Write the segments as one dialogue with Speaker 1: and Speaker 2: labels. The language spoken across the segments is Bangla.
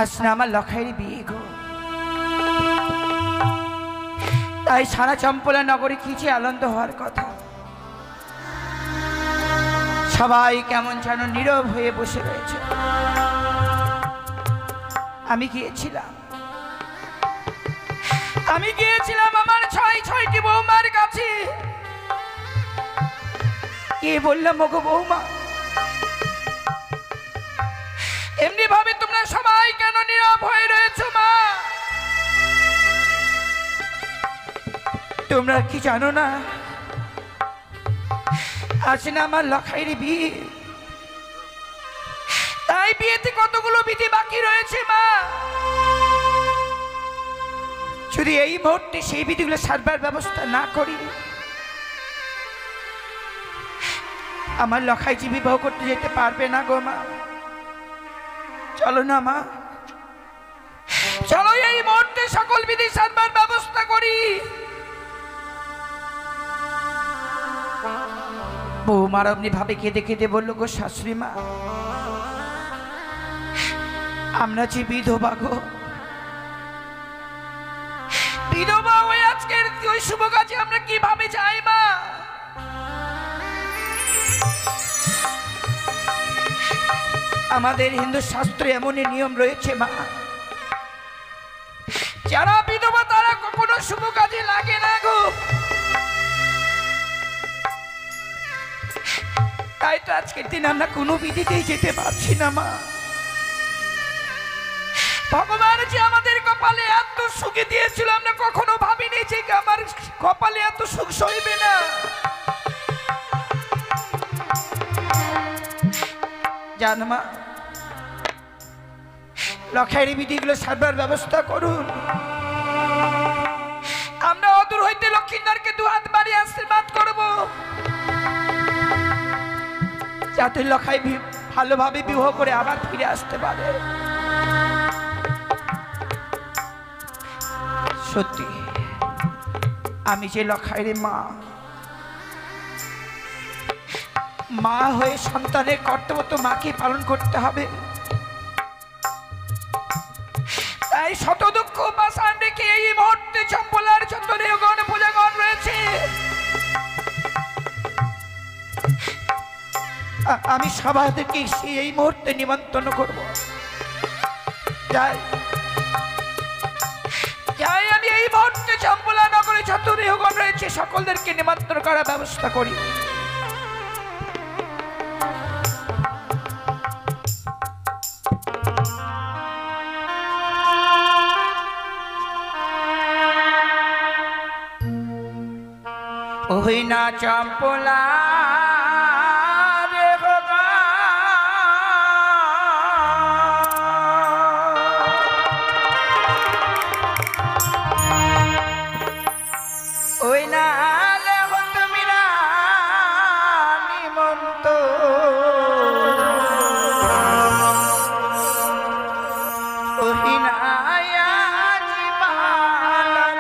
Speaker 1: আজ না আমার লখাইয়ের বিয়ে গো। তাই সারা চম্পলা নগরে কি যে আনন্দ হওয়ার কথা। সবাই কেমন যেন নীরব হয়ে বসে রয়েছে। আমি গিয়েছিলাম আমার ছয়টি বৌমার কাছে। কে বললাম ওগো বৌমা, এমনি ভাবে তোমরা সবাই কেন নীরব হয়ে রয়েছো? মা, তোমরা কি জানো না আজ না আমার লখাইয়ের বিয়ে? তাই বিয়েতে কতগুলো বিধি বাকি রয়েছে। মা, যদি এই মুহূর্তে সেই বিধিগুলো সারবার ব্যবস্থা না করি, আমার লখাইজি বিবাহ করতে যেতে পারবে না গো। মা, চলো না মা, চলো এই মুহূর্তে সকল বিধি সারবার ব্যবস্থা করি। বৌমার অমনি ভাবে কেঁদে কেঁদে বললো, গো শাশুড়ি মা, আমরা যে বিধবা গো, বিধবা হয়ে আজকের ওই শুভ কাজে আমরা কিভাবে যাই? মা, আমাদের হিন্দু শাস্ত্রে এমনই নিয়ম রয়েছে মা, যারা বিধবা তারা কখনো শুভ কাজে লাগে না গো। তাই তো আজকের দিন আমরা কোনো বিধিতেই যেতে পারছি না। মা, ভগবান যে আমাদের কপালে এত সুখে দিয়েছিল, আমরা কখনো ভাবিনি যে আমার কপালে এত সুখ সইবে না। জান মা, লখাইয়ের বিধিগুলো সারবার ব্যবস্থা করুন। আমরা অদূর হইতে লক্ষ্মীনারকে দুহাত বাড়িয়ে আশীর্বাদ করব, যাতে লখাই ভালোভাবে বিবাহ করে আবার ফিরে আসতে পারে। সত্যি আমি যে লখাইয়ের মা হয়ে সন্তানের কর্তব্য তো মাকে পালন করতে হবে। তাই শত দুঃখ পাশান রেখে এই মুহূর্তে চম্পলার চন্দ্রগণ পূজাগণ রয়েছে, আমি সবাইকে এই মুহূর্তে নিমন্ত্রণ করব। যাই আমি এই মুহূর্তে চম্পলা নগরে যত দেহগণ রয়েছে সকলদেরকে নিমন্ত্রণ করার ব্যবস্থা করি। ওই না চম্পলা রে হোগা, ওই না লে হো তুমি না নিমন্ত, ওই না জীবালার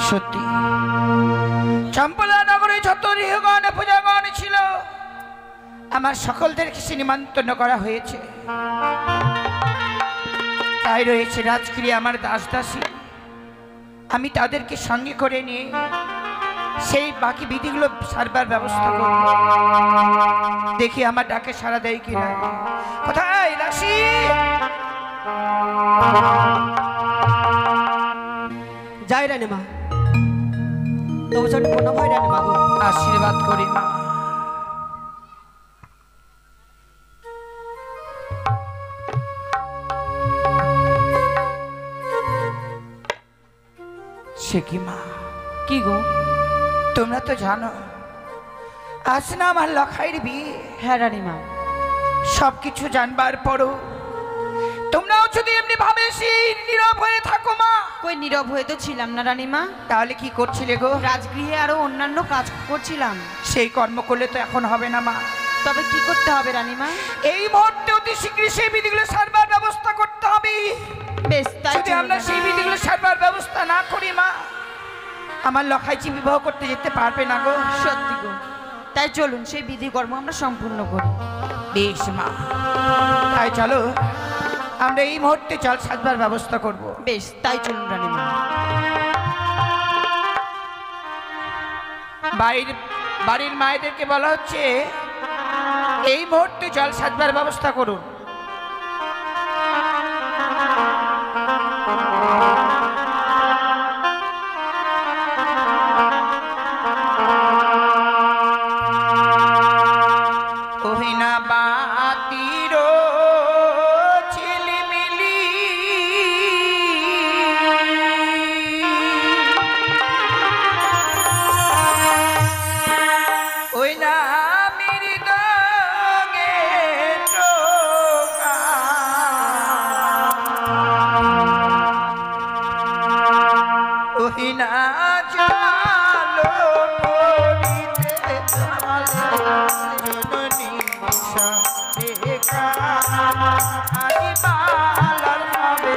Speaker 1: সত্যি চম্পলা নগরে যত গৃহগণ পূজাগণ ছিল আমার সকলদেরকে সে নিমন্ত্রণ করা হয়েছে। তাই রয়েছে রাজগৃহে আমার দাস দাসী, আমি তাদেরকে সঙ্গে করে নিয়ে সেই বাকি বিধিগুলো সারবার ব্যবস্থা করব। দেখি আমার ডাকে সাড়া দেয় কিনা। কোথায় দাসী?
Speaker 2: যাই রানীমা, তবু ছোট কোনো ভয় রানীমা গো।
Speaker 1: আশীর্বাদ করি মা। সে কি মা?
Speaker 2: কি গো?
Speaker 1: তোমরা তো জানো আজ না আমার লখাইয়ের বিয়ে।
Speaker 2: হ্যাঁ রানীমা।
Speaker 1: সবকিছু জানবার পরও তোমরাও যদি এমনি ভাবে সেই নীরব হয়ে থাকো মা।
Speaker 2: কই নীরব হয়ে তো ছিলাম না রানীমা।
Speaker 1: তাহলে কি করছিলে গো?
Speaker 2: রাজগৃহে আরো অন্যান্য কাজ করছিলাম।
Speaker 1: সেই কর্ম করলে তো এখন হবে না মা।
Speaker 2: তবে কি করতে হবে রানীমা?
Speaker 1: এই মুহূর্তে অতি শীঘ্রই সেই বিধিগুলো সারবার ব্যবস্থা করতে হবে।
Speaker 2: বেশ, তাই
Speaker 1: যদি আমরা সেই বিধিগুলো সারবার ব্যবস্থা না করি মা, আমার লখাইচি বিবাহ করতে যেতে পারবে না গো।
Speaker 2: সত্যি গো। তাই চলুন সেই বিধি কর্ম আমরা সম্পূর্ণ করি।
Speaker 1: বেশ মা, তাই চলো আমরা এই মুহূর্তে জল সাজবার ব্যবস্থা করব।
Speaker 2: বেশ, তাই চলুন রানীমা।
Speaker 1: বাড়ির মায়েদেরকে বলা হচ্ছে এই মুহূর্তে জল সাজবার ব্যবস্থা করুন। ওহিনা বাতির ঝিলিমিলি ওই না মৃদঙ্গে টোকা ওহিনা জালো পড়িতে জননী রেখা আদি বালার হবে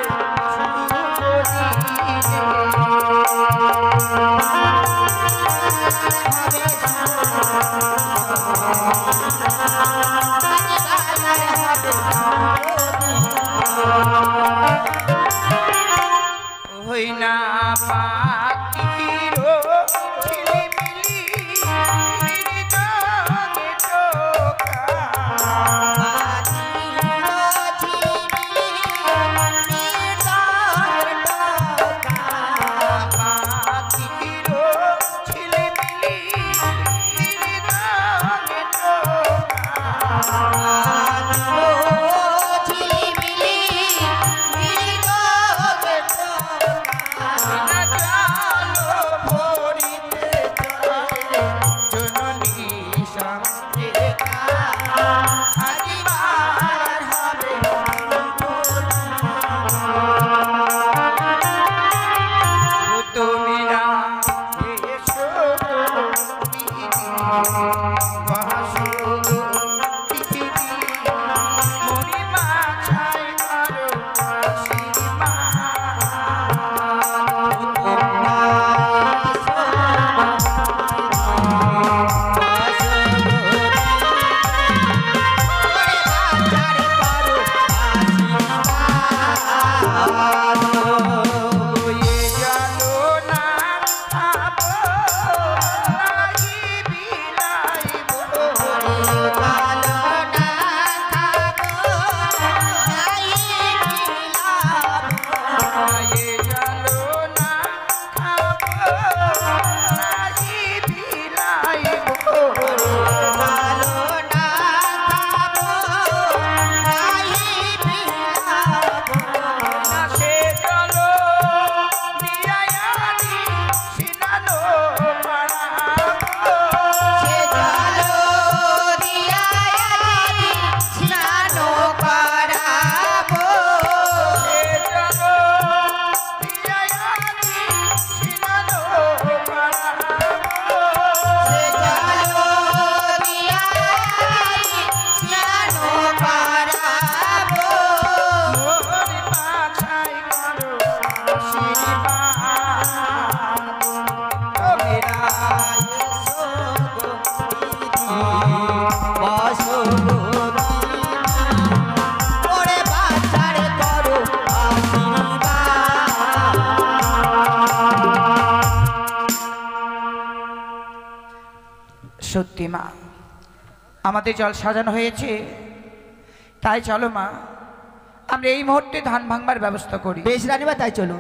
Speaker 1: হই না পাখির ঝিলিমিলি মৃদঙ্গে টোকা সত্যি মা, আমাদের জল সাজানো হয়েছে, তাই চলো মা আমরা এই মুহূর্তে ধান ভাঙবার ব্যবস্থা করি।
Speaker 2: বেশ রানীমা, তাই চলো।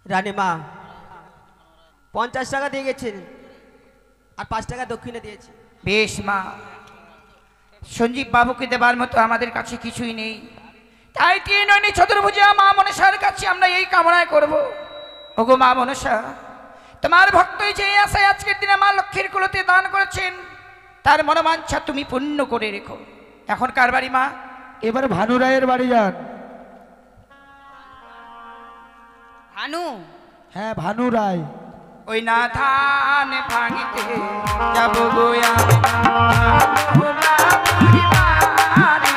Speaker 2: রানীমা 50 টাকা দিয়ে গেছেন আর 5 টাকা দক্ষিণে দিয়েছি।
Speaker 1: বেশ মা, সঞ্জীব বাবুকে দেবার মতো আমাদের কাছে কিছুই নেই, তাই তিনয়নী চতুর্ভুজা মা মনসার কাছে আমরা এই কামনায় করব। ওগো মা মনসা, তোমার ভক্তই যে আশায় আজকের দিনে মা লক্ষ্মীর কুলতে দান করেছেন, তার মনোবাঞ্ছা তুমি পূর্ণ করে রেখো। এখন কার বাড়ি মা?
Speaker 3: এবার ভানু রায়ের বাড়ি যান।
Speaker 4: ভানু?
Speaker 3: হ্যাঁ, ভানু রায়।
Speaker 1: ওই না ধান ভাঙিতে যাব গো আমি, বাবুরি বাড়ি,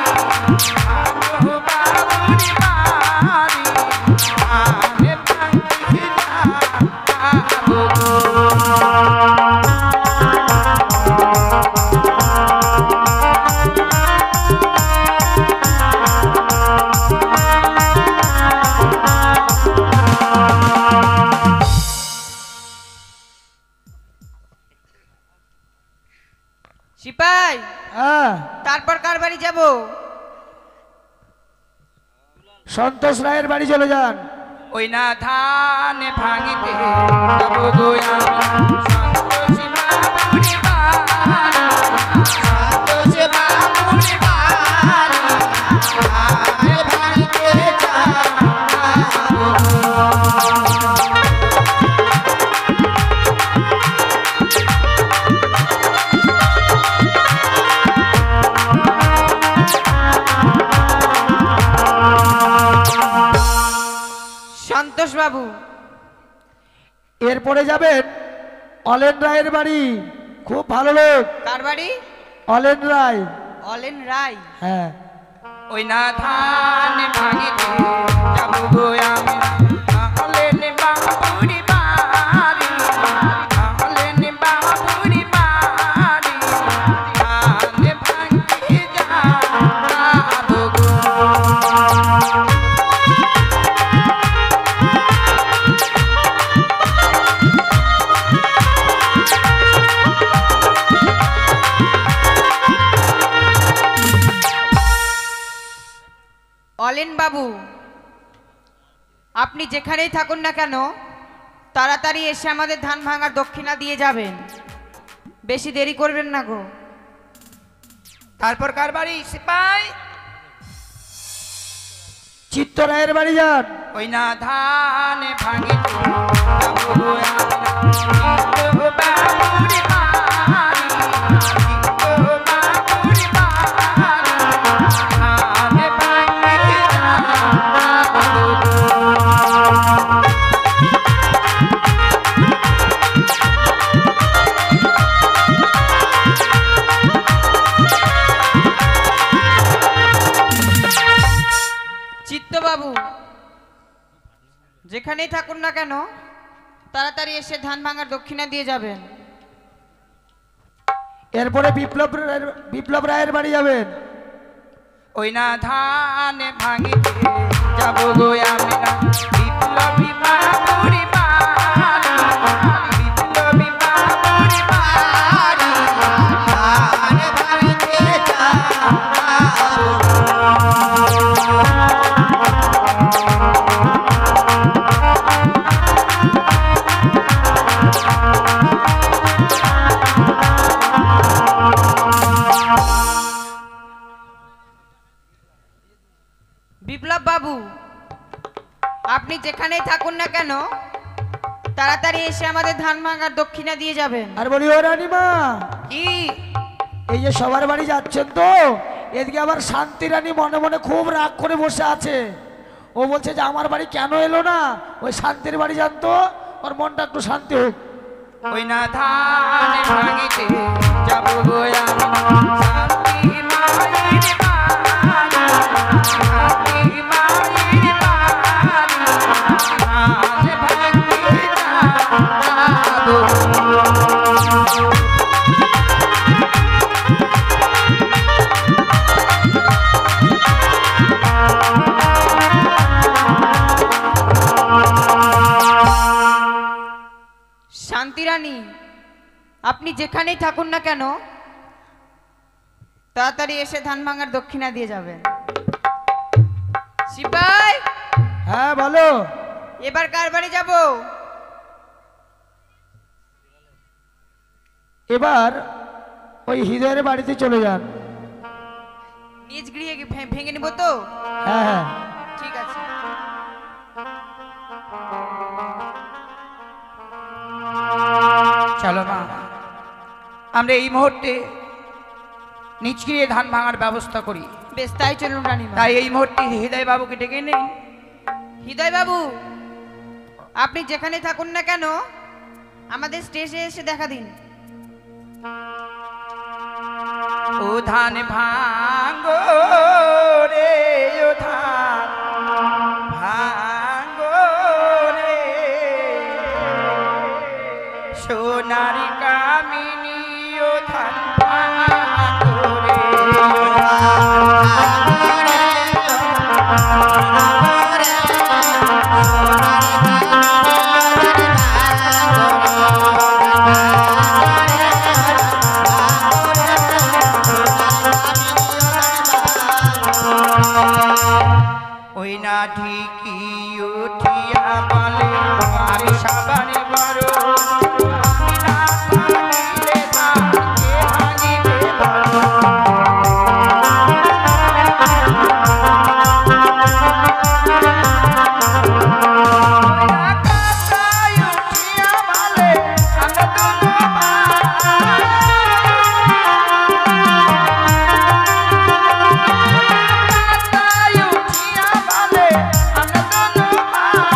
Speaker 1: বাবুরি বাড়ি, আমি ভাঙিতে যাব গো।
Speaker 4: সিপাই,
Speaker 3: হ্যাঁ,
Speaker 4: তারপর কার বাড়ি যাব?
Speaker 3: সন্তোষ রায়ের বাড়ি চলে যান।
Speaker 1: ওই না ধান ভাঙিতে যাব গো আমি, সন্তোষী বাবুরি বাড়ি, সন্তোষী বাবুরি বাড়ি, আমি ভাঙিতে যাব গো।
Speaker 4: সন্তোষ বাবু,
Speaker 3: এরপরে যাবেন অলেন রায়ের বাড়ি, খুব ভালো লোক।
Speaker 4: কার বাড়ি?
Speaker 3: অলেন রায়।
Speaker 4: অলেন রায়?
Speaker 3: হ্যাঁ।
Speaker 1: ওই না ধান ভাঙিতে যাব গো আমি, অলেন বাবুরি বাড়ি, অলেন বাবুরি বাড়ি, ধান ভাঙিতে যাব গো।
Speaker 4: অলেন বাবু, আপনি যেখানেই থাকুন না কেন তাড়াতাড়ি এসে আমাদের ধান ভাঙার দক্ষিণা দিয়ে যাবেন, বেশি দেরি করবেন না গো।
Speaker 1: তারপর কার বাড়ি সিপাই?
Speaker 3: চিত্ত রায়ের বাড়ি যান।
Speaker 1: ওই না ধান ভাঙিতে যাব গো আমি, চিত্ত বাবুরি বাড়ি, চিত্ত বাবুরি বাড়ি, আমি ভাঙিতে যাব গো।
Speaker 4: যেখানেই থাকুন না কেন তাড়াতাড়ি এসে ধান ভাঙার দক্ষিণা দিয়ে যাবেন।
Speaker 3: এরপরে বিপ্লব রায়ের বাড়ি যাবেন।
Speaker 1: ওই না ধান ভাঙিতে যাব গো আমি না বিপ্লবী বাবুরি বাড়ি, বিপ্লবী বাবুরি বাড়ি, ধান ভাঙিতে
Speaker 4: বিপ্লব বাবু, আপনি যেখানেই থাকুন না কেন তাড়াতাড়ি এসে আমাদের ধান ভাঙার দক্ষিণা দিয়ে যাবেন।
Speaker 3: আর বলি ও রানীমা,
Speaker 1: কি
Speaker 3: এই যে সবার বাড়ি যাচ্ছেন তো, এদিকে আবার শান্তি রানী মনে মনে খুব রাগ করে বসে আছে। ও বলছে যে আমার বাড়ি কেন এলো না, ওই শান্তির বাড়ি যান তো, ওর মনটা একটু শান্তি হোক।
Speaker 1: ওই না ধান ভাঙিতে যাব গো আমি শান্তি মায়ের বাড়ি, শান্তি মায়ের বাড়ি, ধান ভাঙিতে যাব।
Speaker 4: শান্তি রানী, আপনি যেখানেই থাকুন না কেন তাড়াতাড়ি এসে ধান ভাঙার দক্ষিণা দিয়ে যাবেন। শিবাই,
Speaker 3: হ্যাঁ বলো।
Speaker 4: এবার কার বাড়ি যাব?
Speaker 3: এবার ওই হৃদয়ের বাড়িতে চলে যান।
Speaker 4: নিজ গৃহে ভেঙে নিব তো?
Speaker 3: হ্যাঁ হ্যাঁ।
Speaker 4: ঠিক আছে।
Speaker 1: চলো মা, আমরা এই মুহূর্তে নিচকিয়ে ধান ভাঙার ব্যবস্থা করি।
Speaker 4: বেশ, তাই চলুন রানীমা।
Speaker 1: তাই এই মুহূর্তে হৃদয় বাবুকে ডেকে নেই।
Speaker 4: হৃদয় বাবু, আপনি যেখানে থাকুন না কেন আমাদের স্টেজে এসে দেখা দিন।
Speaker 1: ও ধান ভাঙ্গো রে, ও ধান ভাঙ্গো রে, সোনারি কামিনী ও ধান ভাঙ্গো রে, ওই না ঠিকই উঠিয়া বলে আমি সাবানে বড়, আমি না থাকিলে ধান কে ভাঙিবে বড়। ওই না কাঁথায় উঠিয়া বলে আমরা দুনো ভাই, উঠিয়া বলে আমরা দুনো ভাই,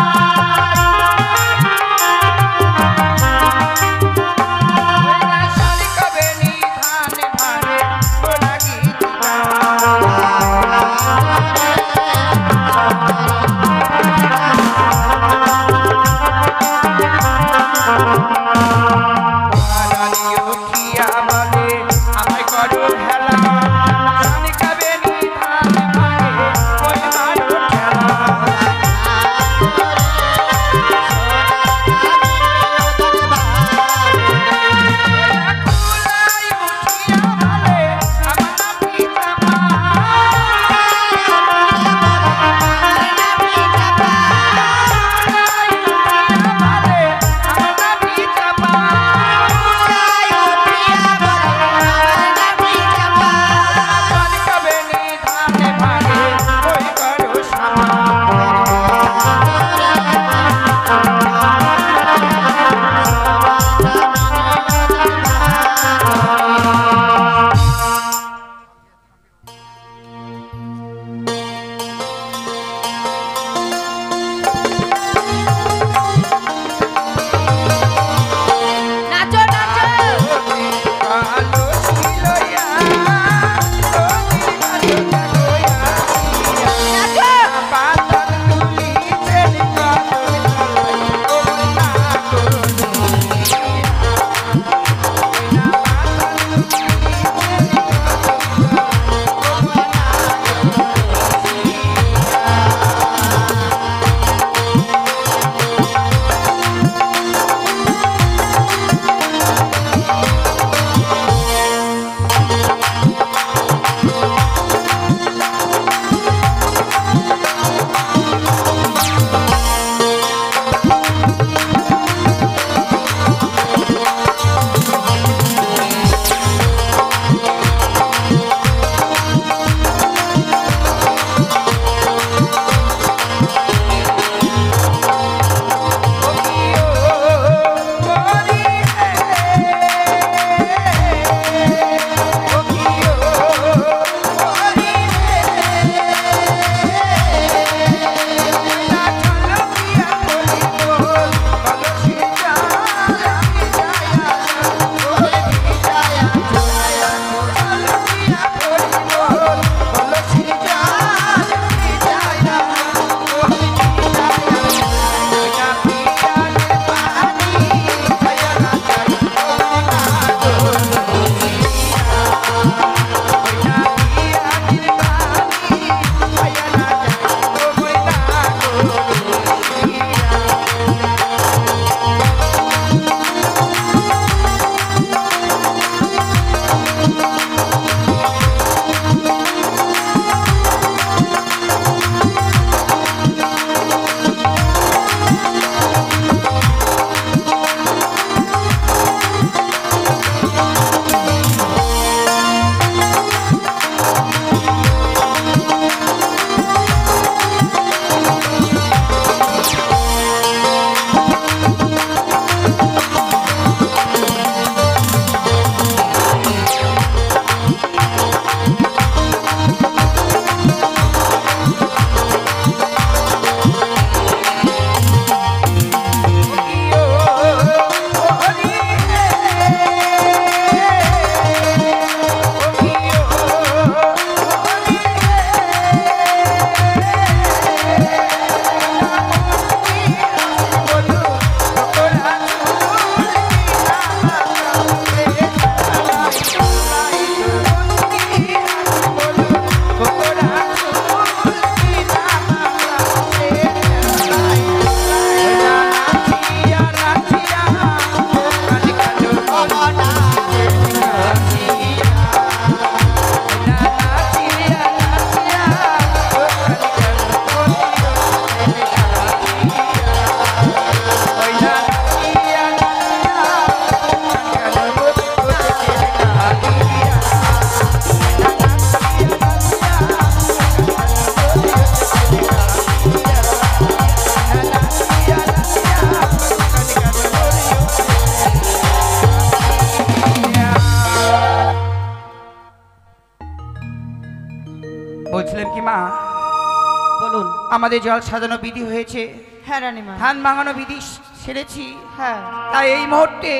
Speaker 1: আমাদের জল সাজানো বিধি হয়েছে,
Speaker 4: হ্যাঁ রানীমা,
Speaker 1: ধান ভাঙানো বিধি সেরেছি।
Speaker 4: হ্যাঁ
Speaker 1: তাই এই মুহূর্তে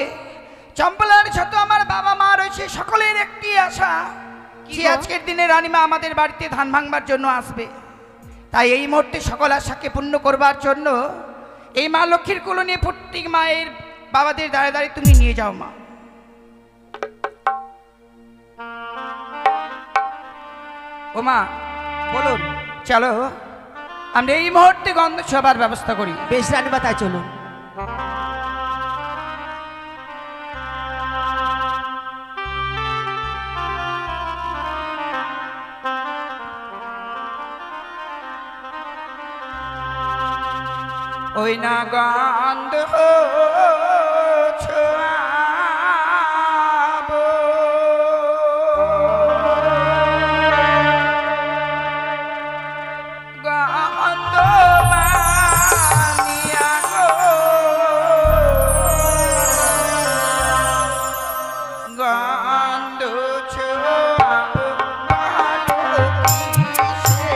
Speaker 1: চম্পলার যত আমার বাবা মা রয়েছে সকলের একটি আশা
Speaker 4: কি
Speaker 1: যে
Speaker 4: গো?
Speaker 1: আজকের দিনে রানীমা আমাদের বাড়িতে ধান ভাঙবার জন্য আসবে। তাই এই মুহূর্তে সকল আশাকে পূর্ণ করবার জন্য এই মা লক্ষ্মীর কুলো নিয়ে প্রত্যেক মায়ের বাবাদের দাঁড়ে দাঁড়িয়ে তুমি নিয়ে যাও মা। ও মা
Speaker 2: বলুন।
Speaker 1: চলো আমরা এই মুহূর্তে গন্ধ ছোঁয়ার ব্যবস্থা করি।
Speaker 2: বেশ রানীমা, তাই চলুন।
Speaker 1: ওই না গন্ধ ছোঁয়াবো, গন্ধ মানিয়া গো, গন্ধ ছোঁয়াবো ভালো কিসে।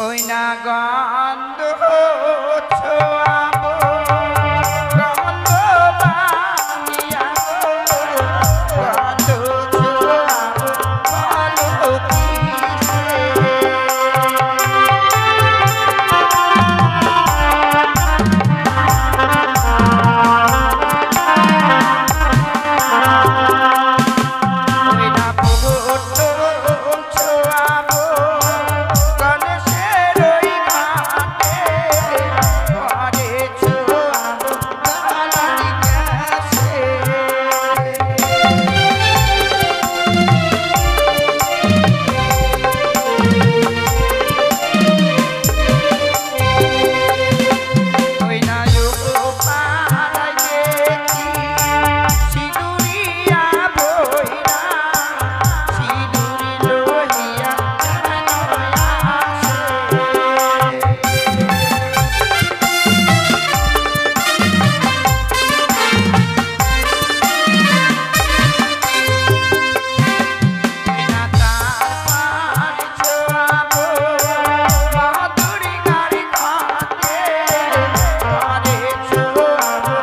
Speaker 1: ওই না গন্ধ ছোঁয়াবো, গন্ধ বানিয়া গো, গন্ধ ছোঁয়াবো ভালো কিসে। ওই না পুগুর ছোঁয়াবো, গণেশের ওই ঘাটে, ঘরে ছোঁয়াবো গালারি গ্যাসে। ওই না পাড়ায় দেখি সিঁদুরিয়া বইরা, সিঁদুরি লইয়া যেন আসে। ওই না তার পাড় ছোঁয়াবো, মাধুরী গাড়ি ঘাটে, ঘরে ছোঁয়াবো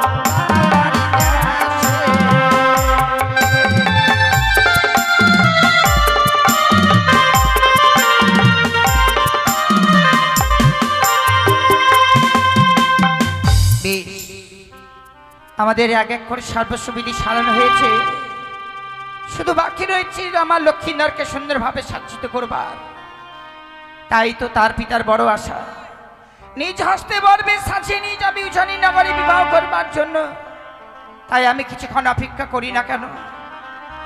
Speaker 1: গালারি গ্যাসে। বেশ, আমাদের এক এক করে সর্বস্ব বিধি সাজানো হয়েছে, শুধু বাকি রয়েছে আমার লক্ষ্মীনারকে সুন্দরভাবে সজ্জিত করবার। তাই তো তার পিতার বড় আশা, নিজ হস্তে বরবে সাজিয়ে নিয়ে যাবে উজানি নগরে বিবাহ করবার জন্য। তাই আমি কিছুক্ষণ অপেক্ষা করি না কেন,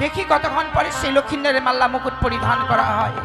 Speaker 1: দেখি কতক্ষণ পরে সেই লক্ষ্মীনারের মাল্লা মুকুট পরিধান করা হয়।